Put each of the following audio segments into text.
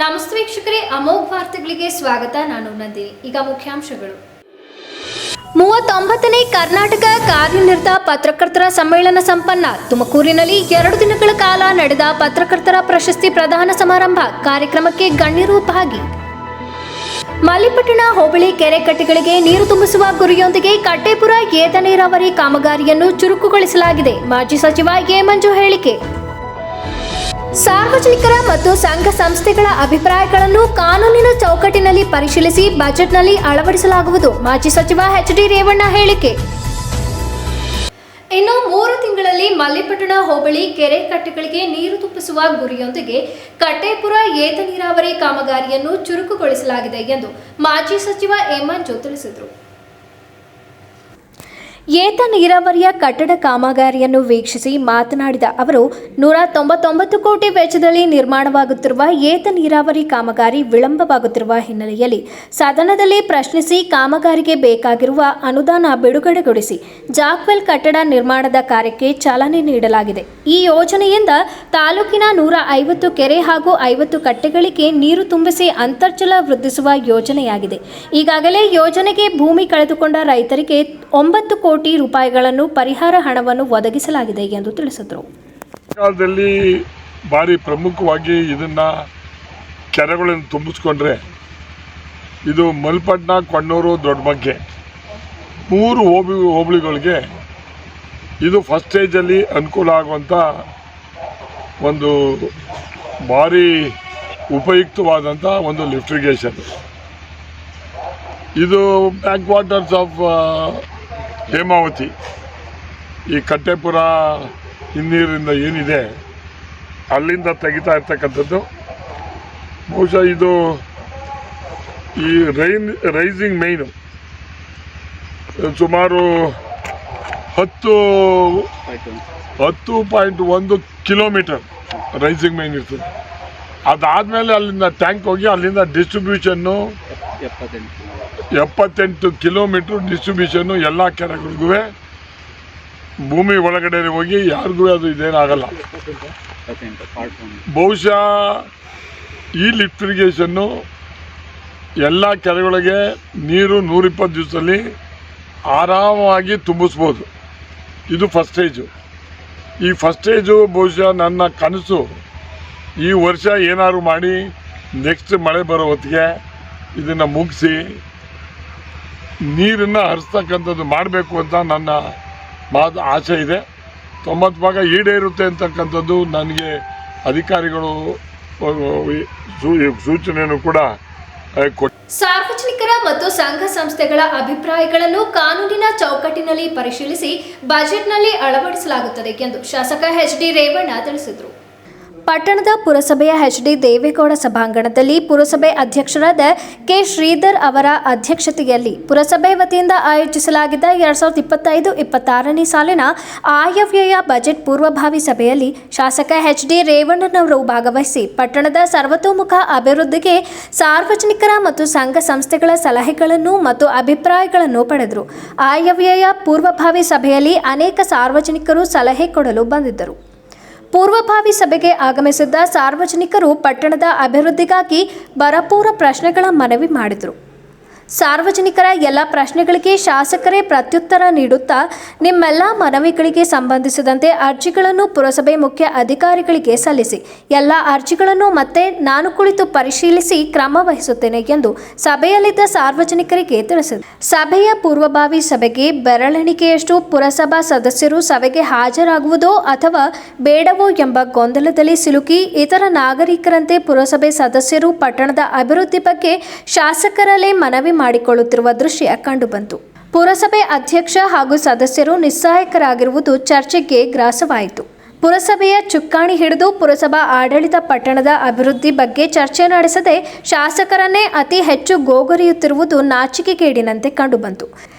ನಮಸ್ತೆ ವೀಕ್ಷಕರೇ, ಅಮೋಘ್ ವಾರ್ತೆಗಳಿಗೆ ಸ್ವಾಗತ. ನಾನು ನಂದಿನಿ. ಈಗ ಮುಖ್ಯಾಂಶಗಳು. 39ನೇ ಕರ್ನಾಟಕ ಕಾರ್ಯನಿರತ ಪತ್ರಕರ್ತರ ಸಮ್ಮೇಳನ ಸಂಪನ್ನ. ತುಮಕೂರಿನಲ್ಲಿ 2 ದಿನಗಳ ಕಾಲ ನಡೆದ ಪತ್ರಕರ್ತರ ಪ್ರಶಸ್ತಿ ಪ್ರದಾನ ಸಮಾರಂಭ. ಕಾರ್ಯಕ್ರಮಕ್ಕೆ ಗಣ್ಯರು ಭಾಗಿ. ಮಲ್ಲಿಪಟ್ಟಣ ಹೋಬಳಿ ಕೆರೆಕಟ್ಟೆಗಳಿಗೆ ನೀರು ತುಂಬಿಸುವ ಗುರಿಯೊಂದಿಗೆ ಕಟ್ಟೆಪುರ ಏತ ನೀರಾವರಿ ಕಾಮಗಾರಿಯನ್ನು ಚುರುಕುಗೊಳಿಸಲಾಗಿದೆ. ಮಾಜಿ ಸಚಿವ ಎ ಮಂಜು ಹೇಳಿಕೆ. ಸಾರ್ವಜನಿಕರ ಮತ್ತು ಸಂಘ ಸಂಸ್ಥೆಗಳ ಅಭಿಪ್ರಾಯಗಳನ್ನು ಕಾನೂನಿನ ಚೌಕಟ್ಟಿನಲ್ಲಿ ಪರಿಶೀಲಿಸಿ ಬಜೆಟ್ನಲ್ಲಿ ಅಳವಡಿಸಲಾಗುವುದು. ಮಾಜಿ ಸಚಿವ ಎಚ್.ಡಿ. ರೇವಣ್ಣ ಹೇಳಿಕೆ. ಇನ್ನು 3 ತಿಂಗಳಲ್ಲಿ ಮಲ್ಲಿಪಟ್ಟಣ ಹೋಬಳಿ ಕೆರೆ ಕಟ್ಟೆಗಳಿಗೆ ನೀರು ತುಂಬಿಸುವ ಗುರಿಯೊಂದಿಗೆ ಕಟ್ಟೆಪುರ ಏತ ನೀರಾವರಿ ಕಾಮಗಾರಿಯನ್ನು ಚುರುಕುಗೊಳಿಸಲಾಗಿದೆ ಎಂದು ಮಾಜಿ ಸಚಿವ ಎ ಮಂಜು ತಿಳಿಸಿದರು. ಏತ ನೀರಾವರಿಯ ಕಟ್ಟಡ ಕಾಮಗಾರಿಯನ್ನು ವೀಕ್ಷಿಸಿ ಮಾತನಾಡಿದ ಅವರು, 199 ಕೋಟಿ ವೆಚ್ಚದಲ್ಲಿ ನಿರ್ಮಾಣವಾಗುತ್ತಿರುವ ಏತ ನೀರಾವರಿ ಕಾಮಗಾರಿ ವಿಳಂಬವಾಗುತ್ತಿರುವ ಹಿನ್ನೆಲೆಯಲ್ಲಿ ಸದನದಲ್ಲಿ ಪ್ರಶ್ನಿಸಿ ಕಾಮಗಾರಿಗೆ ಬೇಕಾಗಿರುವ ಅನುದಾನ ಬಿಡುಗಡೆಗೊಳಿಸಿ ಜಾಕ್ವೆಲ್ ಕಟ್ಟಡ ನಿರ್ಮಾಣದ ಕಾರ್ಯಕ್ಕೆ ಚಾಲನೆ ನೀಡಲಾಗಿದೆ. ಈ ಯೋಜನೆಯಿಂದ ತಾಲೂಕಿನ 150 ಕೆರೆ ಹಾಗೂ 50 ಕಟ್ಟೆಗಳಿಗೆ ನೀರು ತುಂಬಿಸಿ ಅಂತರ್ಜಲ ವೃದ್ಧಿಸುವ ಯೋಜನೆಯಾಗಿದೆ. ಈಗಾಗಲೇ ಯೋಜನೆಗೆ ಭೂಮಿ ಕಳೆದುಕೊಂಡ ರೈತರಿಗೆ 9 ಕೋಟಿ ರೂಪಾಯಿಗಳನ್ನು ಪರಿಹಾರ ಹಣವನ್ನು ಒದಗಿಸಲಾಗಿದೆ ಎಂದು ತಿಳಿಸಿದರು. ಕಾಲದಲ್ಲಿ ಭಾರಿ ಪ್ರಮುಖವಾಗಿ ಇದನ್ನ ಕೆರೆಗಳನ್ನು ತುಂಬಿಸ್ಕೊಂಡ್ರೆ ಇದು ಮಲ್ಪಟ್ನ, ಕೊಣ್ಣೂರು, ದೊಡ್ಡಮಗ್ಗೆ 3 ಹೋಬಳಿಗಳಿಗೆ ಇದು ಫಸ್ಟ್ ಸ್ಟೇಜಲ್ಲಿ ಅನುಕೂಲ ಆಗುವಂಥ ಒಂದು ಭಾರಿ ಉಪಯುಕ್ತವಾದಂಥ ಒಂದು ಲಿಫ್ಟಿಗೇಷನ್. ಇದು ಬ್ಯಾಕ್ ವಾಟರ್ಸ್ ಆಫ್ ಹೇಮಾವತಿ, ಈ ಕಟ್ಟೆಪುರ ಹಿನ್ನೀರಿಂದ ಏನಿದೆ ಅಲ್ಲಿಂದ ತೆಗಿತಾ ಇರ್ತಕ್ಕಂಥದ್ದು. ಬಹುಶಃ ಇದು ಈ ರೈಸಿಂಗ್ ಮೈನು ಸುಮಾರು 10.1 ಕಿಲೋಮೀಟರ್ ರೈಸಿಂಗ್ ಮೈನ್ ಇರ್ತದೆ. ಅದಾದಮೇಲೆ ಅಲ್ಲಿಂದ ಟ್ಯಾಂಕ್ ಹೋಗಿ ಅಲ್ಲಿಂದ ಡಿಸ್ಟ್ರಿಬ್ಯೂಷನ್ನು 78 ಕಿಲೋಮೀಟ್ರ್ ಡಿಸ್ಟ್ರಿಬ್ಯೂಷನ್ನು ಎಲ್ಲ ಕೆರೆಗಳಿಗೂ ಭೂಮಿ ಒಳಗಡೆ ಹೋಗಿ ಯಾರಿಗೂ ಅದು ಇದೇನಾಗಲ್ಲ. ಬಹುಶಃ ಈ ಲಿಫ್ಟ್ ಇರಿಗೇಷನ್ನು ಎಲ್ಲ ಕೆರೆಗಳಿಗೆ ನೀರು 120 ದಿವಸದಲ್ಲಿ ಆರಾಮವಾಗಿ ತುಂಬಿಸ್ಬೋದು. ಇದು ಫಸ್ಟ್ ಸ್ಟೇಜು. ಈ ಫಸ್ಟ್ ಸ್ಟೇಜು ಬಹುಶಃ ನನ್ನ ಕನಸು ಈ ವರ್ಷ ಏನಾದ್ರು ಮಾಡಿ ನೆಕ್ಸ್ಟ್ ಮಳೆ ಬರೋ ಹೊತ್ತಿಗೆ ಇದನ್ನು ಮುಗಿಸಿ ನೀರನ್ನು ಹರಿಸ್ತಕ್ಕಂಥದ್ದು ಮಾಡಬೇಕು ಅಂತ ನನ್ನ ಆಸೆ ಇದೆ. 90% ಈಡೇರುತ್ತೆ ಅಂತಕ್ಕಂಥದ್ದು ನನಗೆ ಅಧಿಕಾರಿಗಳು ಸೂಚನೆಯನ್ನು ಕೂಡ ಕೊಟ್ಟು. ಸಾರ್ವಜನಿಕರ ಮತ್ತು ಸಂಘ ಸಂಸ್ಥೆಗಳ ಅಭಿಪ್ರಾಯಗಳನ್ನು ಕಾನೂನಿನ ಚೌಕಟ್ಟಿನಲ್ಲಿ ಪರಿಶೀಲಿಸಿ ಬಜೆಟ್ನಲ್ಲಿ ಅಳವಡಿಸಲಾಗುತ್ತದೆ ಎಂದು ಶಾಸಕ ಎಚ್.ಡಿ. ರೇವಣ್ಣ ತಿಳಿಸಿದರು. ಪಟ್ಟಣದ ಪುರಸಭೆಯ ಎಚ್.ಡಿ. ದೇವೇಗೌಡ ಸಭಾಂಗಣದಲ್ಲಿ ಪುರಸಭೆ ಅಧ್ಯಕ್ಷರಾದ ಕೆ. ಶ್ರೀಧರ್ ಅವರ ಅಧ್ಯಕ್ಷತೆಯಲ್ಲಿ ಪುರಸಭೆ ವತಿಯಿಂದ ಆಯೋಜಿಸಲಾಗಿದ್ದ 2025-26ನೇ ಸಾಲಿನ ಆಯವ್ಯಯ ಬಜೆಟ್ ಪೂರ್ವಭಾವಿ ಸಭೆಯಲ್ಲಿ ಶಾಸಕ ಎಚ್.ಡಿ. ರೇವಣ್ಣನವರು ಭಾಗವಹಿಸಿ ಪಟ್ಟಣದ ಸರ್ವತೋಮುಖ ಅಭಿವೃದ್ಧಿಗೆ ಸಾರ್ವಜನಿಕರ ಮತ್ತು ಸಂಘ ಸಂಸ್ಥೆಗಳ ಸಲಹೆಗಳನ್ನು ಮತ್ತು ಅಭಿಪ್ರಾಯಗಳನ್ನು ಪಡೆದರು. ಆಯವ್ಯಯ ಪೂರ್ವಭಾವಿ ಸಭೆಯಲ್ಲಿ ಅನೇಕ ಸಾರ್ವಜನಿಕರು ಸಲಹೆ ಕೊಡಲು ಬಂದಿದ್ದರು. ಪೂರ್ವಭಾವಿ ಸಭೆಗೆ ಆಗಮಿಸಿದ್ದ ಸಾರ್ವಜನಿಕರು ಪಟ್ಟಣದ ಅಭಿವೃದ್ಧಿಗಾಗಿ ಭರಪೂರ ಪ್ರಶ್ನೆಗಳ ಮನವಿ ಮಾಡಿದರು. ಸಾರ್ವಜನಿಕರ ಎಲ್ಲ ಪ್ರಶ್ನೆಗಳಿಗೆ ಶಾಸಕರೇ ಪ್ರತ್ಯುತ್ತರ ನೀಡುತ್ತಾ ನಿಮ್ಮೆಲ್ಲ ಮನವಿಗಳಿಗೆ ಸಂಬಂಧಿಸಿದಂತೆ ಅರ್ಜಿಗಳನ್ನು ಪುರಸಭೆ ಮುಖ್ಯ ಅಧಿಕಾರಿಗಳಿಗೆ ಸಲ್ಲಿಸಿ ಎಲ್ಲ ಅರ್ಜಿಗಳನ್ನು ಮತ್ತೆ ನಾನು ಕುಳಿತು ಪರಿಶೀಲಿಸಿ ಕ್ರಮ ವಹಿಸುತ್ತೇನೆ ಎಂದು ಸಭೆಯಲ್ಲಿದ್ದ ಸಾರ್ವಜನಿಕರಿಗೆ ತಿಳಿಸಿದರು. ಸಭೆಯ ಪೂರ್ವಭಾವಿ ಸಭೆಗೆ ಬೆರಳೆಣಿಕೆಯಷ್ಟು ಪುರಸಭಾ ಸದಸ್ಯರು ಸಭೆಗೆ ಹಾಜರಾಗುವುದೋ ಅಥವಾ ಬೇಡವೋ ಎಂಬ ಗೊಂದಲದಲ್ಲಿ ಸಿಲುಕಿ ಇತರ ನಾಗರಿಕರಂತೆ ಪುರಸಭೆ ಸದಸ್ಯರು ಪಟ್ಟಣದ ಅಭಿವೃದ್ಧಿ ಬಗ್ಗೆ ಶಾಸಕರಲ್ಲೇ ಮನವಿ ಮಾಡಿಕೊಳ್ಳುತ್ತಿರುವ ದೃಶ್ಯ ಕಂಡುಬಂತು. ಪುರಸಭೆ ಅಧ್ಯಕ್ಷ ಹಾಗೂ ಸದಸ್ಯರು ನಿಸ್ಸಹಾಯಕರಾಗಿರುವುದು ಚರ್ಚೆಗೆ ಗ್ರಾಸವಾಯಿತು. ಪುರಸಭೆಯ ಚುಕ್ಕಾಣಿ ಹಿಡಿದು ಪುರಸಭಾ ಆಡಳಿತ ಪಟ್ಟಣದ ಅಭಿವೃದ್ಧಿ ಬಗ್ಗೆ ಚರ್ಚೆ ನಡೆಸದೆ ಶಾಸಕರನ್ನೇ ಅತಿ ಹೆಚ್ಚು ಗೋಗರಿಯುತ್ತಿರುವುದು ನಾಚಿಕೆಗೇಡಿನಂತೆ ಕಂಡುಬಂತು.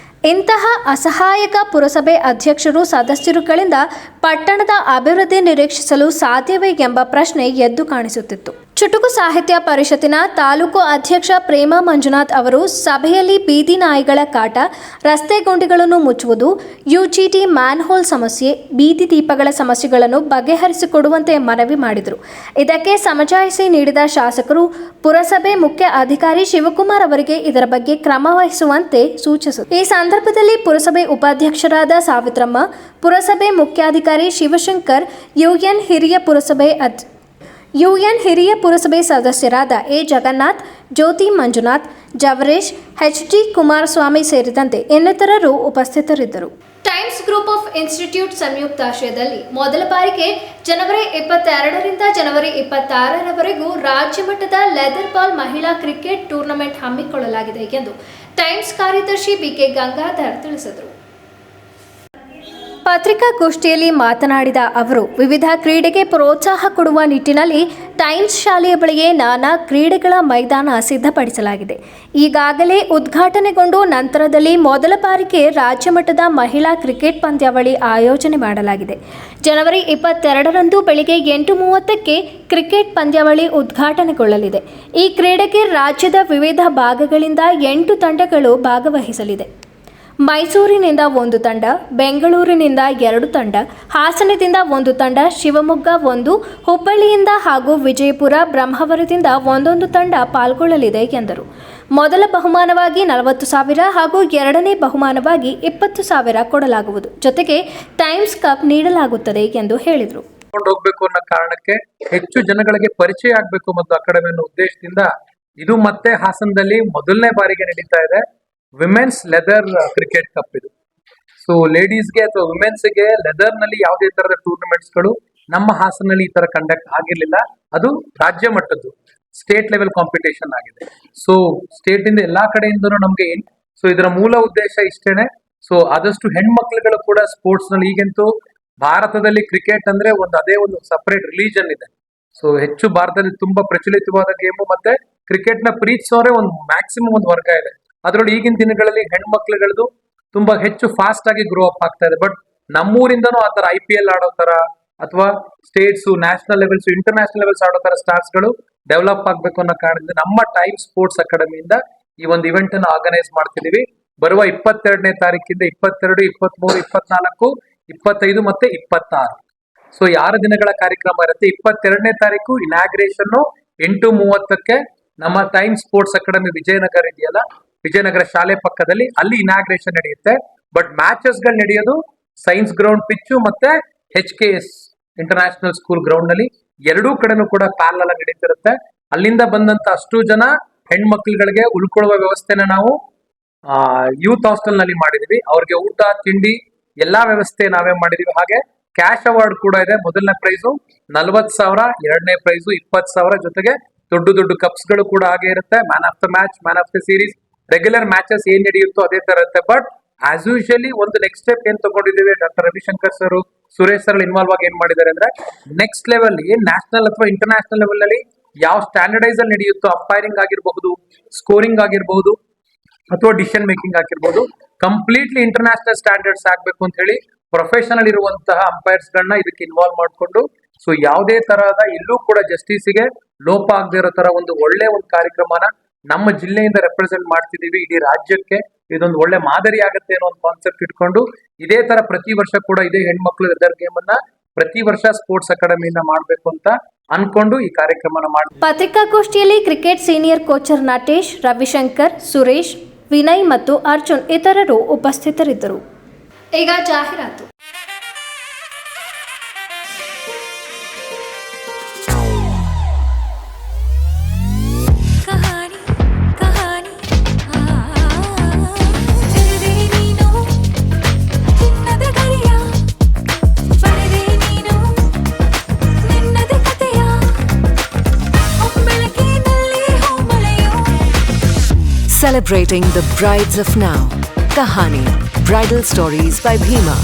ಇಂತಹ ಅಸಹಾಯಕ ಪುರಸಭೆ ಅಧ್ಯಕ್ಷರು ಸದಸ್ಯರುಗಳಿಂದ ಪಟ್ಟಣದ ಅಭಿವೃದ್ಧಿ ನಿರೀಕ್ಷಿಸಲು ಸಾಧ್ಯವೇ ಎಂಬ ಪ್ರಶ್ನೆ ಎದ್ದು ಕಾಣಿಸುತ್ತಿತ್ತು. ಚುಟುಕು ಸಾಹಿತ್ಯ ಪರಿಷತ್ತಿನ ತಾಲೂಕು ಅಧ್ಯಕ್ಷ ಪ್ರೇಮ ಮಂಜುನಾಥ್ ಅವರು ಸಭೆಯಲ್ಲಿ ಬೀದಿ ನಾಯಿಗಳ ಕಾಟ, ರಸ್ತೆ ಗುಂಡಿಗಳನ್ನು ಮುಚ್ಚುವುದು, ಯುಜಿಟಿ ಮ್ಯಾನ್ಹೋಲ್ ಸಮಸ್ಯೆ, ಬೀದಿ ದೀಪಗಳ ಸಮಸ್ಯೆಗಳನ್ನು ಬಗೆಹರಿಸಿಕೊಡುವಂತೆ ಮನವಿ ಮಾಡಿದರು. ಇದಕ್ಕೆ ಸಮಜಾಯಿಷಿ ನೀಡಿದ ಶಾಸಕರು ಪುರಸಭೆ ಮುಖ್ಯ ಅಧಿಕಾರಿ ಶಿವಕುಮಾರ್ ಅವರಿಗೆ ಇದರ ಬಗ್ಗೆ ಕ್ರಮ ವಹಿಸುವಂತೆ ಸೂಚಿಸಿದರು. ಈ ಸಂದರ್ಭದಲ್ಲಿ ಪುರಸಭೆ ಉಪಾಧ್ಯಕ್ಷರಾದ ಸಾವಿತ್ರಮ್ಮ, ಪುರಸಭೆ ಮುಖ್ಯಾಧಿಕಾರಿ ಶಿವಶಂಕರ್, ಯುಎನ್ ಹಿರಿಯ ಪುರಸಭೆ ಸದಸ್ಯರಾದ ಎ ಜಗನ್ನಾಥ್, ಜ್ಯೋತಿ ಮಂಜುನಾಥ್, ಜವರೇಶ್, ಎಚ್ಡಿ ಕುಮಾರಸ್ವಾಮಿ ಸೇರಿದಂತೆ ಇನ್ನಿತರರು ಉಪಸ್ಥಿತರಿದ್ದರು. ಟೈಮ್ಸ್ ಗ್ರೂಪ್ ಆಫ್ ಇನ್ಸ್ಟಿಟ್ಯೂಟ್ ಸಂಯುಕ್ತಾಶ್ರಯದಲ್ಲಿ ಮೊದಲ ಬಾರಿಗೆ ಜನವರಿ 22ರಿಂದ ಜನವರಿ 26ರವರೆಗೂ ರಾಜ್ಯ ಮಟ್ಟದ ಲೆದರ್ ಬಾಲ್ ಮಹಿಳಾ ಕ್ರಿಕೆಟ್ ಟೂರ್ನಮೆಂಟ್ ಹಮ್ಮಿಕೊಳ್ಳಲಾಗಿದೆ ಎಂದು ಟೈಮ್ಸ್ ಕಾರ್ಯದರ್ಶಿ ಬಿಕೆ ಗಂಗಾಧರ್ ತಿಳಿಸಿದರು. ಪತ್ರಿಕಾಗೋಷ್ಠಿಯಲ್ಲಿ ಮಾತನಾಡಿದ ಅವರು, ವಿವಿಧ ಕ್ರೀಡೆಗೆ ಪ್ರೋತ್ಸಾಹ ಕೊಡುವ ನಿಟ್ಟಿನಲ್ಲಿ ಟೈಮ್ಸ್ ಶಾಲೆಯ ಬಳಿಯೇ ನಾನಾ ಕ್ರೀಡೆಗಳ ಮೈದಾನ ಸಿದ್ಧಪಡಿಸಲಾಗಿದೆ. ಈಗಾಗಲೇ ಉದ್ಘಾಟನೆಗೊಂಡು ನಂತರದಲ್ಲಿ ಮೊದಲ ಬಾರಿಗೆ ರಾಜ್ಯ ಮಟ್ಟದ ಮಹಿಳಾ ಕ್ರಿಕೆಟ್ ಪಂದ್ಯಾವಳಿ ಆಯೋಜನೆ ಮಾಡಲಾಗಿದೆ. ಜನವರಿ 22ರಂದು ಬೆಳಿಗ್ಗೆ 8:30ಕ್ಕೆ ಕ್ರಿಕೆಟ್ ಪಂದ್ಯಾವಳಿ ಉದ್ಘಾಟನೆಗೊಳ್ಳಲಿದೆ. ಈ ಕ್ರೀಡೆಗೆ ರಾಜ್ಯದ ವಿವಿಧ ಭಾಗಗಳಿಂದ 8 ತಂಡಗಳು ಭಾಗವಹಿಸಲಿದೆ. ಮೈಸೂರಿನಿಂದ 1 ತಂಡ, ಬೆಂಗಳೂರಿನಿಂದ 2 ತಂಡ, ಹಾಸನದಿಂದ 1 ತಂಡ, ಶಿವಮೊಗ್ಗ 1, ಹುಬ್ಬಳ್ಳಿಯಿಂದ ಹಾಗೂ ವಿಜಯಪುರ, ಬ್ರಹ್ಮಾವರದಿಂದ 1 ತಂಡ ಪಾಲ್ಗೊಳ್ಳಲಿದೆ ಎಂದರು. ಮೊದಲ ಬಹುಮಾನವಾಗಿ 40,000 ಹಾಗೂ ಎರಡನೇ ಬಹುಮಾನವಾಗಿ 20,000 ಕೊಡಲಾಗುವುದು. ಜೊತೆಗೆ ಟೈಮ್ಸ್ ಕಪ್ ನೀಡಲಾಗುತ್ತದೆ ಎಂದು ಹೇಳಿದರು. ಹೋಗ್ಬೇಕು ಅನ್ನೋ ಕಾರಣಕ್ಕೆ ಹೆಚ್ಚು ಜನಗಳಿಗೆ ಪರಿಚಯ ಆಗಬೇಕು ಮತ್ತು ಅಕಾಡೆಮಿ ಅನ್ನೋ ಉದ್ದೇಶದಿಂದ ಇದು ಮತ್ತೆ ಹಾಸನದಲ್ಲಿ ಮೊದಲನೇ ಬಾರಿಗೆ ನಡೀತಾ ಇದೆ. ವಿಮೆನ್ಸ್ ಲೆದರ್ ಕ್ರಿಕೆಟ್ ಕಪ್ ಇದು. ಸೊ ಲೇಡೀಸ್ಗೆ ಅಥವಾ ವುಮೆನ್ಸ್ಗೆ ಲೆದರ್ ನಲ್ಲಿ ಯಾವುದೇ ತರದ ಟೂರ್ನಮೆಂಟ್ಸ್ಗಳು ನಮ್ಮ ಹಾಸನಲ್ಲಿ ಈ ತರ ಕಂಡಕ್ಟ್ ಆಗಿರ್ಲಿಲ್ಲ. ಅದು ರಾಜ್ಯ ಮಟ್ಟದ್ದು ಸ್ಟೇಟ್ ಲೆವೆಲ್ ಕಾಂಪಿಟೇಷನ್ ಆಗಿದೆ. ಸೊ ಸ್ಟೇಟ್ ಇಂದ ಎಲ್ಲಾ ಕಡೆಯಿಂದನೂ ನಮ್ಗೆ ಸೊ ಇದರ ಮೂಲ ಉದ್ದೇಶ ಇಷ್ಟೇನೆ. ಸೊ ಆದಷ್ಟು ಹೆಣ್ಮಕ್ಳುಗಳು ಕೂಡ ಸ್ಪೋರ್ಟ್ಸ್ ನಲ್ಲಿ, ಈಗಂತೂ ಭಾರತದಲ್ಲಿ ಕ್ರಿಕೆಟ್ ಅಂದ್ರೆ ಅದೇ ಒಂದು ಸಪರೇಟ್ ರಿಲಿಜನ್ ಇದೆ. ಸೊ ಹೆಚ್ಚು ಭಾರತದಲ್ಲಿ ತುಂಬಾ ಪ್ರಚಲಿತವಾದ ಗೇಮು. ಮತ್ತೆ ಕ್ರಿಕೆಟ್ ನ ಪ್ರೀತಿಸೋರೆ ಒಂದು ಮ್ಯಾಕ್ಸಿಮಮ್ ಒಂದು ವರ್ಗ ಇದೆ. ಅದರೊಳಗೆ ಈಗಿನ ದಿನಗಳಲ್ಲಿ ಹೆಣ್ಮಕ್ಳುಗಳದು ತುಂಬಾ ಹೆಚ್ಚು ಫಾಸ್ಟ್ ಆಗಿ ಗ್ರೋ ಅಪ್ ಆಗ್ತಾ ಇದೆ. ಬಟ್ ನಮ್ಮೂರಿಂದನೂ ಆ ತರ IPL ಆಡೋ ತರ ಅಥವಾ States, national levels, international levels ಆಡೋ ತರ ಸ್ಟಾರ್ಸ್ ಗಳು ಡೆವಲಪ್ ಆಗ್ಬೇಕು ಅನ್ನೋ ಕಾರಣದಿಂದ ನಮ್ಮ ಟೈಮ್ ಸ್ಪೋರ್ಟ್ಸ್ ಅಕಾಡೆಮಿಯಿಂದ ಈ ಒಂದು ಇವೆಂಟ್ ಅನ್ನು ಆರ್ಗನೈಸ್ ಮಾಡ್ತಿದೀವಿ. ಬರುವ 22ನೇ ತಾರೀಕಿಂದ 22, 23, 24, 25 ಮತ್ತೆ 26. ಸೊ 6 ದಿನಗಳ ಕಾರ್ಯಕ್ರಮ ಇರುತ್ತೆ. 22ನೇ ತಾರೀಕು ಇನಾಗ್ರೇಷನ್ 8:30ಕ್ಕೆ ನಮ್ಮ ಟೈಮ್ ಸ್ಪೋರ್ಟ್ಸ್ ಅಕಾಡೆಮಿ ವಿಜಯನಗರ ಇದೆಯಲ್ಲ, ವಿಜಯನಗರ ಶಾಲೆ ಪಕ್ಕದಲ್ಲಿ ಅಲ್ಲಿ ಇನಾಗ್ರೇಷನ್ ನಡೆಯುತ್ತೆ. ಬಟ್ ಮ್ಯಾಚಸ್ ಗಳು ನಡೆಯೋದು ಸೈನ್ಸ್ ಗ್ರೌಂಡ್ ಪಿಚ್ಚು ಮತ್ತೆ HKS ಇಂಟರ್ನ್ಯಾಷನಲ್ ಸ್ಕೂಲ್ ಗ್ರೌಂಡ್ ನಲ್ಲಿ ಎರಡೂ ಕಡೆನೂ ಕೂಡ ಪ್ಯಾರಲಲ್ ಆಗಿ ನಡೀತಿರುತ್ತೆ. ಅಲ್ಲಿಂದ ಬಂದಂತ ಅಷ್ಟು ಜನ ಹೆಣ್ಮಕ್ಳುಗಳಿಗೆ ಉಳ್ಕೊಳ್ಳುವ ವ್ಯವಸ್ಥೆನ ನಾವು ಯೂತ್ ಹಾಸ್ಟೆಲ್ ನಲ್ಲಿ ಮಾಡಿದೀವಿ. ಅವ್ರಿಗೆ ಊಟ ತಿಂಡಿ ಎಲ್ಲಾ ವ್ಯವಸ್ಥೆ ನಾವೇ ಮಾಡಿದೀವಿ. ಹಾಗೆ ಕ್ಯಾಶ್ ಅವಾರ್ಡ್ ಕೂಡ ಇದೆ. ಮೊದಲನೇ ಪ್ರೈಸು 40,000, ಎರಡನೇ ಪ್ರೈಸು 20,000, ಜೊತೆಗೆ ದೊಡ್ಡ ಕಪ್ಸ್ ಗಳು ಕೂಡ ಹಾಗೆ ಇರುತ್ತೆ. Man of the match, man of the series, regular matches ಏನ್ ನಡೆಯುತ್ತೋ ಅದೇ ತರ ಇರುತ್ತೆ. ಬಟ್ ಆಸ್ ಯೂಶಲಿ ಒಂದು ನೆಕ್ಸ್ಟ್ ಸ್ಟೆಪ್ ಏನ್ ತಗೊಂಡಿದ್ದೀವಿ, doctor Ravishankar sir, Suresh sir involve ಆಗಿ ಏನ್ ಮಾಡಿದ್ದಾರೆ ಅಂದ್ರೆ, ನೆಕ್ಸ್ಟ್ ಲೆವೆಲ್ ಏನ್ ನ್ಯಾಷನಲ್ ಅಥವಾ ಇಂಟರ್ನ್ಯಾಷನಲ್ ಲೆವೆಲ್ ನಲ್ಲಿ ಯಾವ ಸ್ಟ್ಯಾಂಡರ್ಡೈಸ್ ಅಲ್ಲಿ ನಡೆಯುತ್ತೋ, ಅಂಪೈರಿಂಗ್ ಆಗಿರಬಹುದು, ಸ್ಕೋರಿಂಗ್ ಆಗಿರಬಹುದು ಅಥವಾ ಡಿಸಿಷನ್ ಮೇಕಿಂಗ್ ಆಗಿರ್ಬೋದು, ಕಂಪ್ಲೀಟ್ಲಿ ಇಂಟರ್ನ್ಯಾಷನಲ್ ಸ್ಟ್ಯಾಂಡರ್ಡ್ಸ್ ಆಗ್ಬೇಕು ಅಂತ ಹೇಳಿ ಪ್ರೊಫೆಷನಲ್ ಇರುವಂತಹ ಅಂಪೈರ್ಸ್ ಗಳನ್ನ ಇದಕ್ಕೆ ಇನ್ವಾಲ್ವ್ ಮಾಡಿಕೊಂಡು, ಸೊ ಯಾವುದೇ ತರಹದ ಇಲ್ಲೂ ಕೂಡ ಜಸ್ಟಿಸ್ಗೆ ಲೋಪ ಆಗದೆ ಇರೋ ತರ ಒಂದು ಒಳ್ಳೆ ಒಂದು ಕಾರ್ಯಕ್ರಮನ ನಮ್ಮ ಜಿಲ್ಲೆಯಿಂದ ರೆಪ್ರೆಸೆಂಟ್ ಮಾಡ್ತಿದೀವಿ. ಇಡೀ ರಾಜ್ಯಕ್ಕೆ ಇದೊಂದು ಒಳ್ಳೆ ಮಾದರಿ ಆಗುತ್ತೆ ಅನ್ನೋ ಒಂದು ಕಾನ್ಸೆಪ್ಟ್ ಇಟ್ಕೊಂಡು ಇದೇ ತರ ಪ್ರತಿ ವರ್ಷ ಕೂಡ ಇದೇ ಹೆಣ್ಮಕ್ಳು ಲೆದರ್ ಗೇಮ್ ಅನ್ನ ಪ್ರತಿ ವರ್ಷ ಸ್ಪೋರ್ಟ್ಸ್ ಅಕಾಡೆಮಿಯಿಂದ ಮಾಡಬೇಕು ಅಂತ ಅನ್ಕೊಂಡು ಈ ಕಾರ್ಯಕ್ರಮನ ಮಾಡಿ. ಪತ್ರಿಕಾಗೋಷ್ಠಿಯಲ್ಲಿ ಕ್ರಿಕೆಟ್ ಸೀನಿಯರ್ ಕೋಚರ್ ನಟೇಶ್, ರವಿಶಂಕರ್, ಸುರೇಶ್, ವಿನಯ್ ಮತ್ತು ಅರ್ಜುನ್ ಇತರರು ಉಪಸ್ಥಿತರಿದ್ದರು. ಈಗ ಜಾಹೀರಾತು. Celebrating the brides of now. Kahani Bridal Stories by Bhima.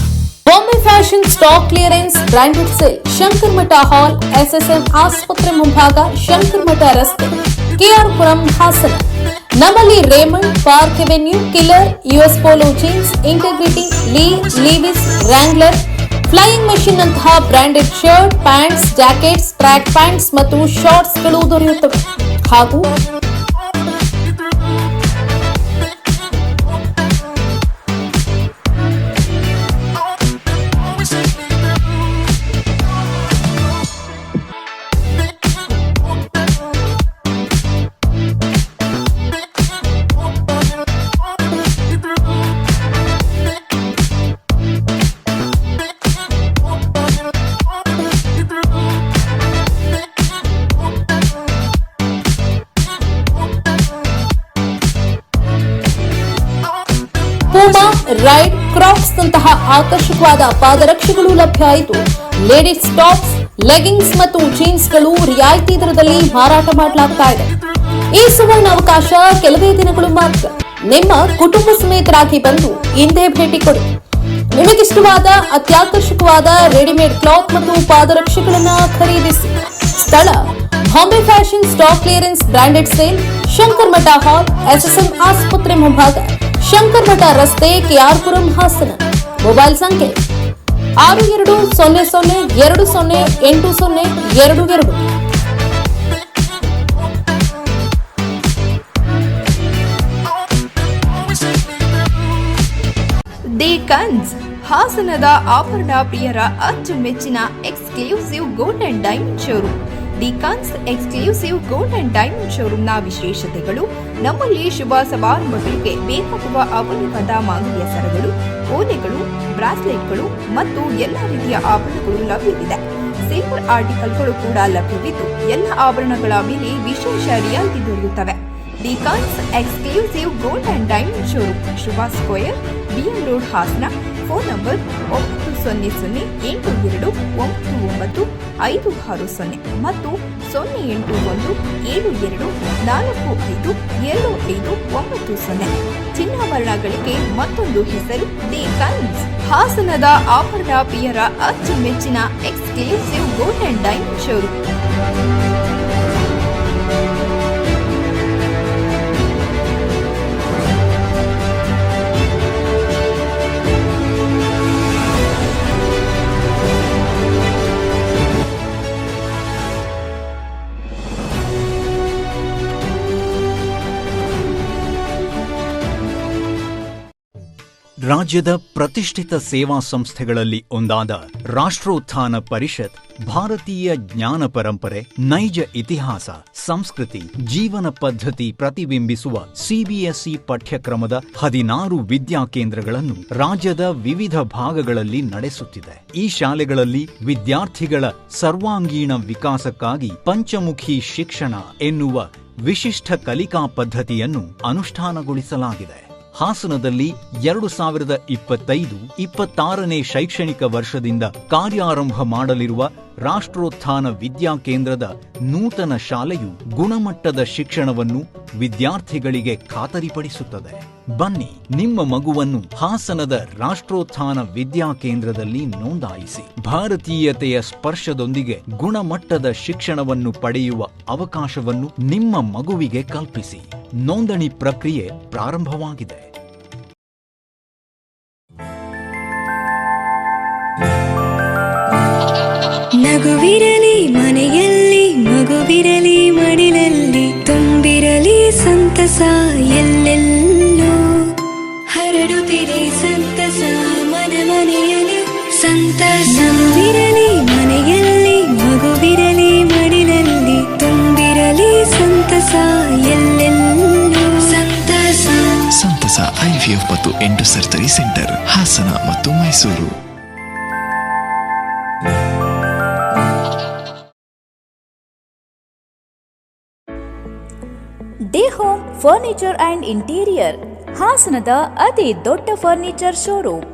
Bombay Fashion Stock Clearance Branded Sale. Shankar Mata Hall, SSM ಆಸ್ಪತ್ರೆ ಮುಂಭಾಗ, ಶಂಕರ್ ಮಠ ರಸ್ತೆ, KR ಪುರಂ, ಹಾಸನ. ನಮ್ಮಲ್ಲಿ Raymond, Park Avenue, Killer, US Polo jeans, Integrity, Levi's, Wrangler, Flying Machine ನಂತಹ branded shirt, pants, jackets, track pants ಮತ್ತು ಶಾರ್ಟ್ಸ್ಗಳು ದೊರೆಯುತ್ತವೆ. ಹಾಗೂ Puma, ride, ಕ್ರಾಕ್ಸ್ ನಂತಹ ಆಕರ್ಷಕವಾದ ಪಾದರಕ್ಷೆಗಳು ಲಭ್ಯ ಇದ್ದು, ಲೇಡೀಸ್ ಟಾಪ್ಸ್, ಲೆಗಿಂಗ್ಸ್ ಮತ್ತು ಜೀನ್ಸ್ಗಳು ರಿಯಾಯಿತಿ ದರದಲ್ಲಿ ಮಾರಾಟ ಮಾಡಲಾಗ್ತಾ ಇದೆ. ಈ ಸುವರ್ಣ ಅವಕಾಶ ಕೆಲವೇ ದಿನಗಳು ಮಾತ್ರ. ನಿಮ್ಮ ಕುಟುಂಬ ಸಮೇತರಾಗಿ ಬಂದು ಇಂದೇ ಭೇಟಿ ಕೊಡಿ. ನಿಮಗಿಷ್ಟವಾದ ಅತ್ಯಾಕರ್ಷಕವಾದ ರೆಡಿಮೇಡ್ ಕ್ಲಾತ್ ಮತ್ತು ಪಾದರಕ್ಷೆಗಳನ್ನು ಖರೀದಿಸಿ. ಸ್ಥಳ: Bombay fashion stock clearance branded sale, Shankar ಮಠ ಹಾಲ್, ಎಸ್ಎಸ್ಎಂ ಆಸ್ಪತ್ರೆ ಮುಂಭಾಗ, ಶಂಕರ್ ಮಠ ರಸ್ತೆ, ಕೆಆರ್ಪುರಂ, ಹಾಸನ. ಮೊಬೈಲ್ ಸಂಖ್ಯೆ 6200208022. ದಿ ಕನ್ಸ್, ಹಾಸನದ ಆಭರಣ ಪ್ರಿಯರ ಅಚ್ಚುಮೆಚ್ಚಿನ exclusive gold and diamond showroom. The ಕನ್ಸ್ ಎಕ್ಸ್ಕ್ಲೂಸಿವ್ ಗೋಲ್ಡ್ ಅಂಡ್ ಡೈಮಂಡ್ ಶೋರೂಮ್ನ ವಿಶೇಷತೆಗಳು: ನಮ್ಮಲ್ಲಿ ಶುಭ ಸಮಾರಂಭಗಳಿಗೆ ಬೇಕಾಗುವ ಅಮೂಲ್ಯವಾದ ಮಾಂಗಲ್ಯ ಸರಗಳು, ಓಲೆಗಳು, ಬ್ರಾಸ್ಲೆಟ್ಗಳು ಮತ್ತು ಎಲ್ಲ ರೀತಿಯ ಆಭರಣಗಳು ಲಭ್ಯವಿದೆ. ಸಿಲ್ವರ್ ಆರ್ಟಿಕಲ್ಗಳು ಕೂಡ ಲಭ್ಯವಿದ್ದು, ಎಲ್ಲ ಆಭರಣಗಳ ಮೇಲೆ ವಿಶೇಷ ರಿಯಾಯಿತಿ ದೊರೆಯುತ್ತವೆ. ದಿ ಕನ್ಸ್ exclusive gold and diamond showroom, Shubha square, BM road, Hassan. Phone number 9000899560 ಮತ್ತು 08172452590. ಚಿನ್ನಾಭರಣಗಳಿಗೆ ಮತ್ತೊಂದು ಹೆಸರು ದಿ ಕನ್ಸ್. ಹಾಸನದ ಆಭರಣ ಪ್ರಿಯರ ಅಚ್ಚುಮೆಚ್ಚಿನ exclusive gold and diamond showroom. ರಾಜ್ಯದ ಪ್ರತಿಷ್ಠಿತ ಸೇವಾ ಸಂಸ್ಥೆಗಳಲ್ಲಿ ಒಂದಾದ ರಾಷ್ಟ್ರೋತ್ಥಾನ ಪರಿಷತ್ ಭಾರತೀಯ ಜ್ಞಾನ ಪರಂಪರೆ, ನೈಜ ಇತಿಹಾಸ, ಸಂಸ್ಕೃತಿ, ಜೀವನ ಪದ್ಧತಿ ಪ್ರತಿಬಿಂಬಿಸುವ ಸಿಬಿಎಸ್ಇ ಪಠ್ಯಕ್ರಮದ 16 ವಿದ್ಯಾಕೇಂದ್ರಗಳನ್ನು ರಾಜ್ಯದ ವಿವಿಧ ಭಾಗಗಳಲ್ಲಿ ನಡೆಸುತ್ತಿದೆ. ಈ ಶಾಲೆಗಳಲ್ಲಿ ವಿದ್ಯಾರ್ಥಿಗಳ ಸರ್ವಾಂಗೀಣ ವಿಕಾಸಕ್ಕಾಗಿ ಪಂಚಮುಖಿ ಶಿಕ್ಷಣ ಎನ್ನುವ ವಿಶಿಷ್ಟ ಕಲಿಕಾ ಪದ್ಧತಿಯನ್ನು ಅನುಷ್ಠಾನಗೊಳಿಸಲಾಗಿದೆ. ಹಾಸನದಲ್ಲಿ 2025-26ನೇ ಶೈಕ್ಷಣಿಕ ವರ್ಷದಿಂದ ಕಾರ್ಯಾರಂಭ ಮಾಡಲಿರುವ ರಾಷ್ಟ್ರೋತ್ಥಾನ ವಿದ್ಯಾಕೇಂದ್ರದ ನೂತನ ಶಾಲೆಯು ಗುಣಮಟ್ಟದ ಶಿಕ್ಷಣವನ್ನು ವಿದ್ಯಾರ್ಥಿಗಳಿಗೆ ಖಾತರಿಪಡಿಸುತ್ತದೆ. ಬನ್ನಿ, ನಿಮ್ಮ ಮಗುವನ್ನು ಹಾಸನದ ರಾಷ್ಟ್ರೋತ್ಥಾನ ವಿದ್ಯಾಕೇಂದ್ರದಲ್ಲಿ ನೋಂದಾಯಿಸಿ. ಭಾರತೀಯತೆಯ ಸ್ಪರ್ಶದೊಂದಿಗೆ ಗುಣಮಟ್ಟದ ಶಿಕ್ಷಣವನ್ನು ಪಡೆಯುವ ಅವಕಾಶವನ್ನು ನಿಮ್ಮ ಮಗುವಿಗೆ ಕಲ್ಪಿಸಿ. ನೋಂದಣಿ ಪ್ರಕ್ರಿಯೆ ಪ್ರಾರಂಭವಾಗಿದೆ. ನಗುವಿರಲಿ ಮನೆಯಲ್ಲಿ, ಮಗುವಿರಲಿ ಮಡಿಲಲ್ಲಿ, ತುಂಬಿರಲಿ ಸಂತಸ ಎಲ್ಲೆಲ್ಲೂ. ಹರಡುತ್ತಿರಿ ಸಂತಸ ಮನ ಮನೆಯಲ್ಲಿ, ಸಂತಸ. ನಗುವಿರಲಿ ಮನೆಯಲ್ಲಿ, ಮಗುವಿರಲಿ ಮಡಿಲಲ್ಲಿ, ತುಂಬಿರಲಿ ಸಂತಸ ಎಲ್ಲೆಲ್ಲೂ. ಸಂತಸ. ಸಂತಸ IVF ಮತ್ತು ಎಂಡೋ ಸರ್ಜರಿ ಸೆಂಟರ್, ಹಾಸನ ಮತ್ತು Mysuru. D home furniture and interior, ಹಾಸನದ ಅತಿ ದೊಡ್ಡ ಫರ್ನಿಚರ್ ಶೋರೂಮ್.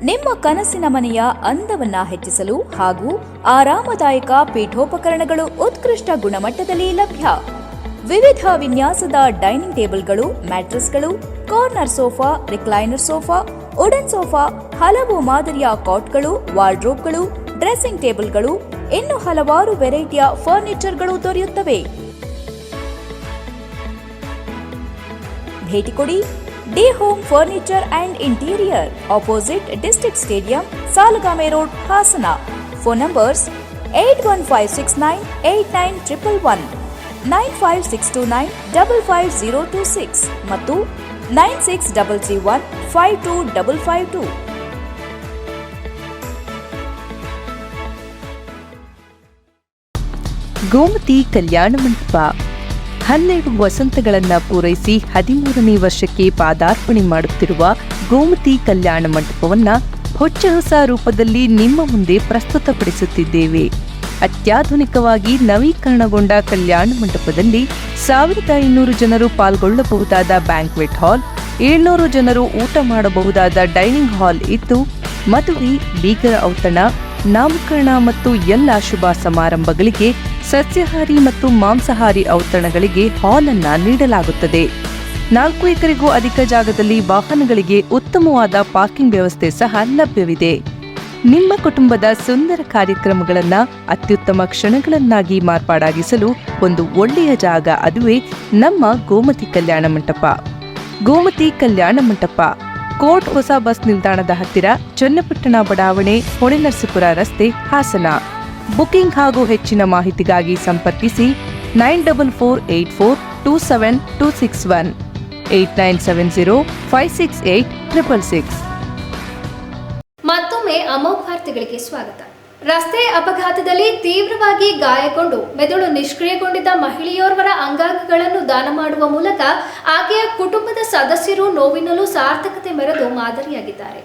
ನಿಮ್ಮ ಕನಸಿನ ಮನೆಯ ಅಂದವನ್ನ ಹೆಚ್ಚಿಸಲು ಹಾಗೂ ಆರಾಮದಾಯಕ ಪೀಠೋಪಕರಣಗಳು ಉತ್ಕೃಷ್ಟ ಗುಣಮಟ್ಟದಲ್ಲಿ ಲಭ್ಯ. ವಿವಿಧ ವಿನ್ಯಾಸದ ಡೈನಿಂಗ್ ಟೇಬಲ್ಗಳು, ಮ್ಯಾಟ್ರೆಸ್ಗಳು, corner sofa, recliner sofa, wooden sofa, ಹಲವು ಮಾದರಿಯ ಕಾಟ್ಗಳು, ವಾರ್ಡ್ರೋಬ್ಗಳು, ಡ್ರೆಸ್ಸಿಂಗ್ ಟೇಬಲ್ಗಳು, ಇನ್ನು ಹಲವಾರು ವೆರೈಟಿಯ ಫರ್ನಿಚರ್ಗಳು ದೊರೆಯುತ್ತವೆ. ಭೇಟಿ ಕೊಡಿ. D home furniture and interior opposite district stadium Salugame road Hassan. Phone numbers 8156989111, 9562955026 ಮತ್ತು 9633152552. ಗೋಮತಿ ಕಲ್ಯಾಣ ಮಂಟಪ 12 ವಸಂತಗಳನ್ನು ಪೂರೈಸಿ 13ನೇ ವರ್ಷಕ್ಕೆ ಪಾದಾರ್ಪಣೆ ಮಾಡುತ್ತಿರುವ ಗೋಮತಿ ಕಲ್ಯಾಣ ಮಂಟಪವನ್ನು ಹೊಚ್ಚ ಹೊಸ ರೂಪದಲ್ಲಿ ನಿಮ್ಮ ಮುಂದೆ ಪ್ರಸ್ತುತಪಡಿಸುತ್ತಿದ್ದೇವೆ. ಅತ್ಯಾಧುನಿಕವಾಗಿ ನವೀಕರಣಗೊಂಡ ಕಲ್ಯಾಣ ಮಂಟಪದಲ್ಲಿ 1500 ಜನರು ಪಾಲ್ಗೊಳ್ಳಬಹುದಾದ ಬ್ಯಾಂಕ್ವೆಟ್ ಹಾಲ್, 700 ಜನರು ಊಟ ಮಾಡಬಹುದಾದ ಡೈನಿಂಗ್ ಹಾಲ್ ಇದ್ದು, ಮದುವೆ, ಬೀಗರ ಔತಣ, ನಾಮಕರಣ ಮತ್ತು ಎಲ್ಲ ಶುಭ ಸಮಾರಂಭಗಳಿಗೆ ಸಸ್ಯಾಹಾರಿ ಮತ್ತು ಮಾಂಸಾಹಾರಿ ಔತಣಗಳಿಗೆ ಹಾಲ್ ಅನ್ನು ನೀಡಲಾಗುತ್ತದೆ. 4 ಎಕರೆಗೂ ಅಧಿಕ ಜಾಗದಲ್ಲಿ ವಾಹನಗಳಿಗೆ ಉತ್ತಮವಾದ ಪಾರ್ಕಿಂಗ್ ವ್ಯವಸ್ಥೆ ಸಹ ಲಭ್ಯವಿದೆ. ನಿಮ್ಮ ಕುಟುಂಬದ ಸುಂದರ ಕಾರ್ಯಕ್ರಮಗಳನ್ನು ಅತ್ಯುತ್ತಮ ಕ್ಷಣಗಳನ್ನಾಗಿ ಮಾರ್ಪಾಡಾಗಿಸಲು ಒಂದು ಒಳ್ಳೆಯ ಜಾಗ, ಅದುವೇ ನಮ್ಮ ಗೋಮತಿ ಕಲ್ಯಾಣ ಮಂಟಪ. ಗೋಮತಿ ಕಲ್ಯಾಣ ಮಂಟಪ ಕೋರ್ಟ್ ಹೊಸ ಬಸ್ ನಿಲ್ದಾಣದ ಹತ್ತಿರ, ಚನ್ನಪಟ್ಟಣ ಬಡಾವಣೆ, ಹೊಳೆನರಸೀಪುರ ರಸ್ತೆ, ಹಾಸನ. ಬುಕಿಂಗ್ ಹಾಗೂ ಹೆಚ್ಚಿನ ಮಾಹಿತಿಗಾಗಿ ಸಂಪರ್ಕಿಸಿ 9448427261, 8970568666. ಮತ್ತೊಮ್ಮೆ ಅಮೋಘ ವಾರ್ತೆಗಳಿಗೆ ಸ್ವಾಗತ. ರಸ್ತೆ ಅಪಘಾತದಲ್ಲಿ ತೀವ್ರವಾಗಿ ಗಾಯಗೊಂಡು ಮೆದುಳು ನಿಷ್ಕ್ರಿಯಗೊಂಡಿದ್ದ ಮಹಿಳೆಯೋರ್ವರ ಅಂಗಾಂಗಗಳನ್ನು ದಾನ ಮಾಡುವ ಮೂಲಕ ಆಕೆಯ ಕುಟುಂಬದ ಸದಸ್ಯರು ನೋವಿನಲ್ಲೂ ಸಾರ್ಥಕತೆ ಮೆರೆದು ಮಾದರಿಯಾಗಿದ್ದಾರೆ.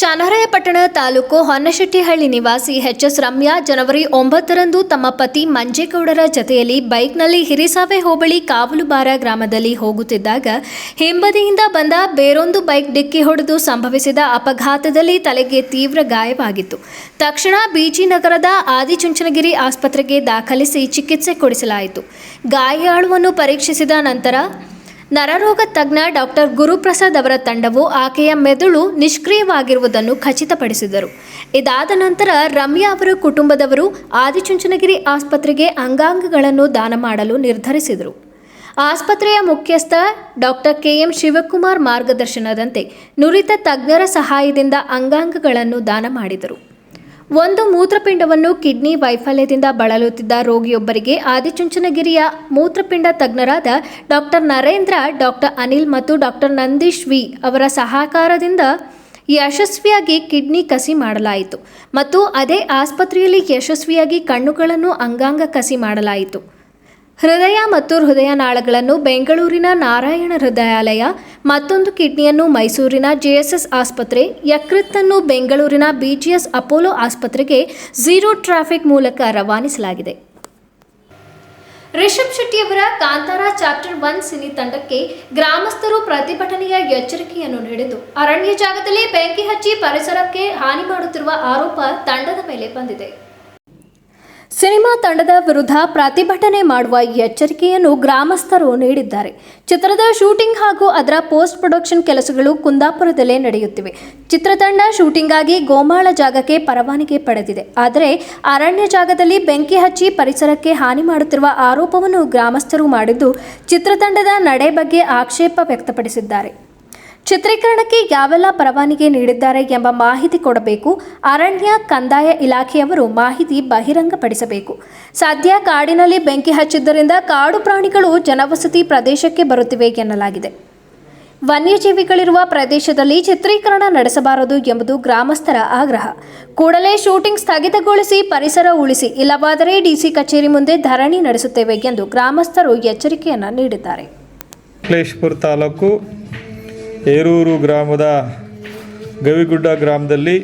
ಚನ್ನರಾಯಪಟ್ಟಣ ತಾಲೂಕು ಹೊನ್ನಶೆಟ್ಟಿಹಳ್ಳಿ ನಿವಾಸಿ ಎಚ್.ಎಸ್. ರಮ್ಯಾ ಜನವರಿ 9ರಂದು ತಮ್ಮ ಪತಿ ಮಂಜೇಗೌಡರ ಜತೆಯಲ್ಲಿ ಬೈಕ್ನಲ್ಲಿ ಹಿರಿಸಾವೆ ಹೋಬಳಿ ಕಾವಲುಬಾರ ಗ್ರಾಮದಲ್ಲಿ ಹೋಗುತ್ತಿದ್ದಾಗ ಹಿಂಬದಿಯಿಂದ ಬಂದ ಬೇರೊಂದು ಬೈಕ್ ಡಿಕ್ಕಿ ಹೊಡೆದು ಸಂಭವಿಸಿದ ಅಪಘಾತದಲ್ಲಿ ತಲೆಗೆ ತೀವ್ರ ಗಾಯವಾಗಿತ್ತು. ತಕ್ಷಣ ಬಿಜಿ ನಗರದ ಆದಿಚುಂಚನಗಿರಿ ಆಸ್ಪತ್ರೆಗೆ ದಾಖಲಿಸಿ ಚಿಕಿತ್ಸೆ ಕೊಡಿಸಲಾಯಿತು. ಗಾಯಾಳುವನ್ನು ಪರೀಕ್ಷಿಸಿದ ನಂತರ ನರರೋಗ ತಜ್ಞ ಡಾಕ್ಟರ್ ಗುರುಪ್ರಸಾದ್ ಅವರ ತಂಡವು ಆಕೆಯ ಮೆದುಳು ನಿಷ್ಕ್ರಿಯವಾಗಿರುವುದನ್ನು ಖಚಿತಪಡಿಸಿದರು. ಇದಾದ ನಂತರ ರಮ್ಯಾ ಅವರ ಕುಟುಂಬದವರು ಆದಿಚುಂಚನಗಿರಿ ಆಸ್ಪತ್ರೆಗೆ ಅಂಗಾಂಗಗಳನ್ನು ದಾನ ಮಾಡಲು ನಿರ್ಧರಿಸಿದರು. ಆಸ್ಪತ್ರೆಯ ಮುಖ್ಯಸ್ಥ ಡಾಕ್ಟರ್ ಕೆ.ಎಂ. ಶಿವಕುಮಾರ್ ಮಾರ್ಗದರ್ಶನದಂತೆ ನುರಿತ ತಜ್ಞರ ಸಹಾಯದಿಂದ ಅಂಗಾಂಗಗಳನ್ನು ದಾನ ಮಾಡಿದರು. ಒಂದು ಮೂತ್ರಪಿಂಡವನ್ನು ಕಿಡ್ನಿ ವೈಫಲ್ಯದಿಂದ ಬಳಲುತ್ತಿದ್ದ ರೋಗಿಯೊಬ್ಬರಿಗೆ ಆದಿಚುಂಚನಗಿರಿಯ ಮೂತ್ರಪಿಂಡ ತಜ್ಞರಾದ ಡಾಕ್ಟರ್ ನರೇಂದ್ರ, ಡಾಕ್ಟರ್ ಅನಿಲ್ ಮತ್ತು ಡಾಕ್ಟರ್ ನಂದೀಶ್ ವಿ ಅವರ ಸಹಕಾರದಿಂದ ಯಶಸ್ವಿಯಾಗಿ ಕಿಡ್ನಿ ಕಸಿ ಮಾಡಲಾಯಿತು ಮತ್ತು ಅದೇ ಆಸ್ಪತ್ರೆಯಲ್ಲಿ ಯಶಸ್ವಿಯಾಗಿ ಕಣ್ಣುಗಳನ್ನು ಅಂಗಾಂಗ ಕಸಿ ಮಾಡಲಾಯಿತು. ಹೃದಯ ಮತ್ತು ಹೃದಯನಾಳಗಳನ್ನು ಬೆಂಗಳೂರಿನ ನಾರಾಯಣ ಹೃದಯಾಲಯ, ಮತ್ತೊಂದು ಕಿಡ್ನಿಯನ್ನು ಮೈಸೂರಿನ ಜೆಎಸ್ಎಸ್ ಆಸ್ಪತ್ರೆ, ಯಕೃತ್ತನ್ನು ಬೆಂಗಳೂರಿನ ಬಿಜಿಎಸ್ ಅಪೋಲೋ ಆಸ್ಪತ್ರೆಗೆ ಝೀರೋ ಟ್ರಾಫಿಕ್ ಮೂಲಕ ರವಾನಿಸಲಾಗಿದೆ. ರಿಷಬ್ ಶೆಟ್ಟಿಯವರ ಕಾಂತಾರ ಚಾಪ್ಟರ್ 1 ಸಿನಿ ತಂಡಕ್ಕೆ ಗ್ರಾಮಸ್ಥರು ಪ್ರತಿಭಟನೆಯ ಎಚ್ಚರಿಕೆಯನ್ನು ನೀಡಿದ್ದು, ಅರಣ್ಯ ಜಾಗದಲ್ಲಿ ಬೆಂಕಿ ಹಚ್ಚಿ ಪರಿಸರಕ್ಕೆ ಹಾನಿ ಮಾಡುತ್ತಿರುವ ಆರೋಪ ತಂಡದ ಮೇಲೆ ಬಂದಿದೆ. ಸಿನಿಮಾ ತಂಡದ ವಿರುದ್ಧ ಪ್ರತಿಭಟನೆ ಮಾಡುವ ಎಚ್ಚರಿಕೆಯನ್ನು ಗ್ರಾಮಸ್ಥರು ನೀಡಿದ್ದಾರೆ. ಚಿತ್ರದ ಶೂಟಿಂಗ್ ಹಾಗೂ ಅದರ ಪೋಸ್ಟ್ ಪ್ರೊಡಕ್ಷನ್ ಕೆಲಸಗಳು ಕುಂದಾಪುರದಲ್ಲೇ ನಡೆಯುತ್ತಿವೆ. ಚಿತ್ರತಂಡ ಶೂಟಿಂಗ್ಗಾಗಿ ಗೋಮಾಳ ಜಾಗಕ್ಕೆ ಪರವಾನಗಿ ಪಡೆದಿದೆ. ಆದರೆ ಅರಣ್ಯ ಜಾಗದಲ್ಲಿ ಬೆಂಕಿ ಹಚ್ಚಿ ಪರಿಸರಕ್ಕೆ ಹಾನಿ ಮಾಡುತ್ತಿರುವ ಆರೋಪವನ್ನು ಗ್ರಾಮಸ್ಥರು ಮಾಡಿದ್ದು, ಚಿತ್ರತಂಡದ ನಡೆ ಬಗ್ಗೆ ಆಕ್ಷೇಪ ವ್ಯಕ್ತಪಡಿಸಿದ್ದಾರೆ. ಚಿತ್ರೀಕರಣಕ್ಕೆ ಯಾವೆಲ್ಲ ಪರವಾನಗಿ ನೀಡಿದ್ದಾರೆ ಎಂಬ ಮಾಹಿತಿ ಕೊಡಬೇಕು. ಅರಣ್ಯ ಕಂದಾಯ ಇಲಾಖೆಯವರು ಮಾಹಿತಿ ಬಹಿರಂಗಪಡಿಸಬೇಕು. ಸದ್ಯ ಕಾಡಿನಲ್ಲಿ ಬೆಂಕಿ ಹಚ್ಚಿದ್ದರಿಂದ ಕಾಡು ಪ್ರಾಣಿಗಳು ಜನವಸತಿ ಪ್ರದೇಶಕ್ಕೆ ಬರುತ್ತಿವೆ ಎನ್ನಲಾಗಿದೆ. ವನ್ಯಜೀವಿಗಳಿರುವ ಪ್ರದೇಶದಲ್ಲಿ ಚಿತ್ರೀಕರಣ ನಡೆಸಬಾರದು ಎಂಬುದು ಗ್ರಾಮಸ್ಥರ ಆಗ್ರಹ. ಕೂಡಲೇ ಶೂಟಿಂಗ್ ಸ್ಥಗಿತಗೊಳಿಸಿ ಪರಿಸರ ಉಳಿಸಿ, ಇಲ್ಲವಾದರೆ ಡಿಸಿ ಕಚೇರಿ ಮುಂದೆ ಧರಣಿ ನಡೆಸುತ್ತೇವೆ ಎಂದು ಗ್ರಾಮಸ್ಥರು ಎಚ್ಚರಿಕೆಯನ್ನು ನೀಡಿದ್ದಾರೆ. ಸಕಲೇಶಪುರ ತಾಲೂಕು ಹೇರೂರು ಗ್ರಾಮದ ಗವಿಗುಡ್ಡ ಗ್ರಾಮದಲ್ಲಿ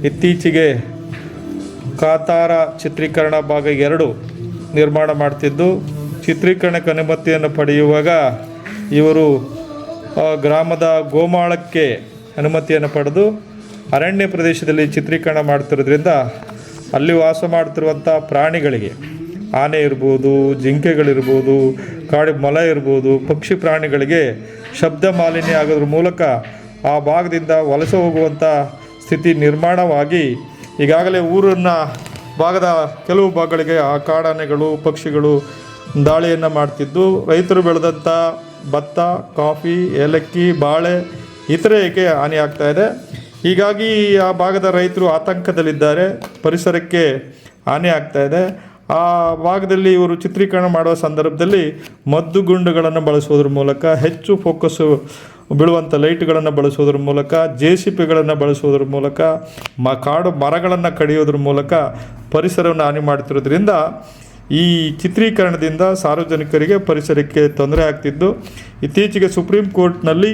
ಇತ್ತೀಚೆಗೆ ಕಾಂತಾರ ಚಿತ್ರೀಕರಣ ಭಾಗ 2 ನಿರ್ಮಾಣ ಮಾಡ್ತಿದ್ದು, ಚಿತ್ರೀಕರಣಕ್ಕೆ ಅನುಮತಿಯನ್ನು ಪಡೆಯುವಾಗ ಇವರು ಗ್ರಾಮದ ಗೋಮಾಳಕ್ಕೆ ಅನುಮತಿಯನ್ನು ಪಡೆದು ಅರಣ್ಯ ಪ್ರದೇಶದಲ್ಲಿ ಚಿತ್ರೀಕರಣ ಮಾಡ್ತಿರೋದ್ರಿಂದ ಅಲ್ಲಿ ವಾಸ ಮಾಡ್ತಿರುವಂಥ ಪ್ರಾಣಿಗಳಿಗೆ, ಆನೆ ಇರ್ಬೋದು, ಜಿಂಕೆಗಳಿರ್ಬೋದು, ಕಾಡು ಮೊಲ ಇರ್ಬೋದು, ಪಕ್ಷಿ ಪ್ರಾಣಿಗಳಿಗೆ ಶಬ್ದ ಮಾಲಿನ್ಯ ಆಗೋದ್ರ ಮೂಲಕ ಆ ಭಾಗದಿಂದ ವಲಸೆ ಹೋಗುವಂಥ ಸ್ಥಿತಿ ನಿರ್ಮಾಣವಾಗಿ ಈಗಾಗಲೇ ಊರನ್ನು ಭಾಗದ ಕೆಲವು ಭಾಗಗಳಿಗೆ ಆ ಕಾಡಾನೆಗಳು, ಪಕ್ಷಿಗಳು ದಾಳಿಯನ್ನು ಮಾಡ್ತಿದ್ದು, ರೈತರು ಬೆಳೆದಂಥ ಭತ್ತ, ಕಾಫಿ, ಏಲಕ್ಕಿ, ಬಾಳೆ ಇತರೆಗೆ ಹಾನಿ ಆಗ್ತಾ ಇದೆ. ಹೀಗಾಗಿ ಆ ಭಾಗದ ರೈತರು ಆತಂಕದಲ್ಲಿದ್ದಾರೆ. ಪರಿಸರಕ್ಕೆ ಹಾನಿ ಆಗ್ತಾ ಇದೆ. ಆ ಭಾಗದಲ್ಲಿ ಇವರು ಚಿತ್ರೀಕರಣ ಮಾಡುವ ಸಂದರ್ಭದಲ್ಲಿ ಮದ್ದುಗುಂಡುಗಳನ್ನು ಬಳಸೋದ್ರ ಮೂಲಕ, ಹೆಚ್ಚು ಫೋಕಸ್ಸು ಬೀಳುವಂಥ ಲೈಟ್ಗಳನ್ನು ಬಳಸೋದ್ರ ಮೂಲಕ, JCBಗಳನ್ನು ಬಳಸೋದ್ರ ಮೂಲಕ, ಕಾಡು ಮರಗಳನ್ನು ಕಡಿಯೋದ್ರ ಮೂಲಕ ಪರಿಸರವನ್ನು ಹಾನಿ ಮಾಡ್ತಿರೋದ್ರಿಂದ ಈ ಚಿತ್ರೀಕರಣದಿಂದ ಸಾರ್ವಜನಿಕರಿಗೆ, ಪರಿಸರಕ್ಕೆ ತೊಂದರೆ ಆಗ್ತಿದ್ದು, ಇತ್ತೀಚೆಗೆ ಸುಪ್ರೀಂ ಕೋರ್ಟ್ನಲ್ಲಿ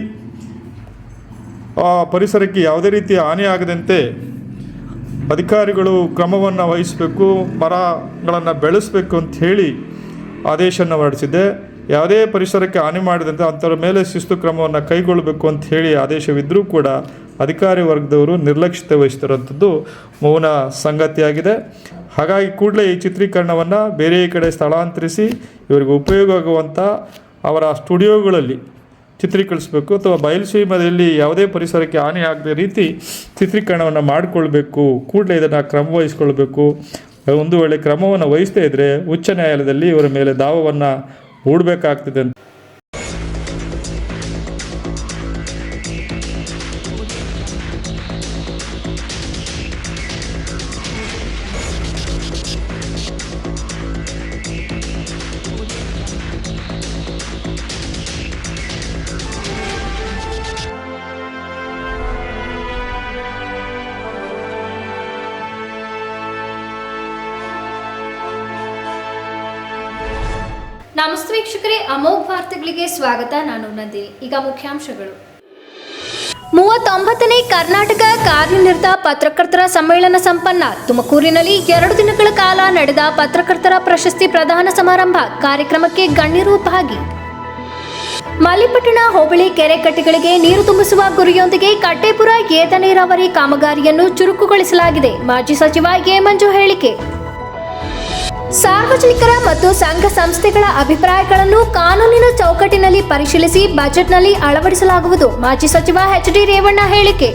ಪರಿಸರಕ್ಕೆ ಯಾವುದೇ ರೀತಿಯ ಹಾನಿ ಆಗದಂತೆ ಅಧಿಕಾರಿಗಳು ಕ್ರಮವನ್ನು ವಹಿಸಬೇಕು, ಮರಗಳನ್ನು ಬೆಳೆಸಬೇಕು ಅಂತ ಹೇಳಿ ಆದೇಶವನ್ನು ಹೊರಡಿಸಿದೆ. ಯಾವುದೇ ಪರಿಸರಕ್ಕೆ ಹಾನಿ ಮಾಡಿದಂತೆ ಅಂಥವ್ರ ಮೇಲೆ ಶಿಸ್ತು ಕ್ರಮವನ್ನು ಕೈಗೊಳ್ಳಬೇಕು ಅಂತ ಹೇಳಿ ಆದೇಶವಿದ್ದರೂ ಕೂಡ ಅಧಿಕಾರಿ ವರ್ಗದವರು ನಿರ್ಲಕ್ಷ್ಯತೆ ವಹಿಸ್ತಿರೋಂಥದ್ದು ಮೌನ ಸಂಗತಿಯಾಗಿದೆ. ಹಾಗಾಗಿ ಕೂಡಲೇ ಈ ಚಿತ್ರೀಕರಣವನ್ನು ಬೇರೆ ಕಡೆ ಸ್ಥಳಾಂತರಿಸಿ ಇವರಿಗೆ ಉಪಯೋಗ ಆಗುವಂಥ ಅವರ ಸ್ಟುಡಿಯೋಗಳಲ್ಲಿ ಚಿತ್ರೀಕರಿಸಬೇಕು, ಅಥವಾ ಬಯಲುಸೀಮೆಯಲ್ಲಿ ಯಾವುದೇ ಪರಿಸರಕ್ಕೆ ಹಾನಿ ಆಗದ ರೀತಿ ಚಿತ್ರೀಕರಣವನ್ನು ಮಾಡಿಕೊಳ್ಬೇಕು. ಕೂಡಲೇ ಇದನ್ನು ಕ್ರಮವಹಿಸ್ಕೊಳ್ಬೇಕು. ಒಂದು ವೇಳೆ ಕ್ರಮವನ್ನು ವಹಿಸದೇ ಇದ್ದರೆ ಉಚ್ಚ ನ್ಯಾಯಾಲಯದಲ್ಲಿ ಇವರ ಮೇಲೆ ದಾವವನ್ನು ಹೂಡಬೇಕಾಗ್ತದೆ ಅಂತ. ನಮಸ್ತೆ ವೀಕ್ಷಕರೇ, ಅಮೋಘ ವಾರ್ತೆಗಳಿಗೆ ಸ್ವಾಗತ. ನಾನು ನಂದಿನಿ. ಈಗ ಮುಖ್ಯಾಂಶಗಳು. 39ನೇ ಕರ್ನಾಟಕ ಕಾರ್ಯನಿರತ ಪತ್ರಕರ್ತರ ಸಮ್ಮೇಳನ ಸಂಪನ್ನ. ತುಮಕೂರಿನಲ್ಲಿ 2 ದಿನಗಳ ಕಾಲ ನಡೆದ ಪತ್ರಕರ್ತರ ಪ್ರಶಸ್ತಿ ಪ್ರದಾನ ಸಮಾರಂಭ. ಕಾರ್ಯಕ್ರಮಕ್ಕೆ ಗಣ್ಯರು ಭಾಗಿ. ಮಲ್ಲಿಪಟ್ಟಣ ಹೋಬಳಿ ಕೆರೆಕಟ್ಟೆಗಳಿಗೆ ನೀರು ತುಂಬಿಸುವ ಗುರಿಯೊಂದಿಗೆ ಕಟ್ಟೇಪುರ ಏತ ನೀರಾವರಿ ಕಾಮಗಾರಿಯನ್ನು ಚುರುಕುಗೊಳಿಸಲಾಗಿದೆ. ಮಾಜಿ ಸಚಿವ ಎ ಮಂಜು ಹೇಳಿಕೆ. ಸಾರ್ವಜನಿಕರ ಮತ್ತು ಸಂಘ ಸಂಸ್ಥೆಗಳ ಅಭಿಪ್ರಾಯಗಳನ್ನು ಕಾನೂನಿನ ಚೌಕಟ್ಟಿನಲ್ಲಿ ಪರಿಶೀಲಿಸಿ ಬಜೆಟ್ನಲ್ಲಿ ಅಳವಡಿಸಲಾಗುವುದು. ಮಾಜಿ ಸಚಿವ HD ರೇವಣ್ಣ ಹೇಳಿಕೆ.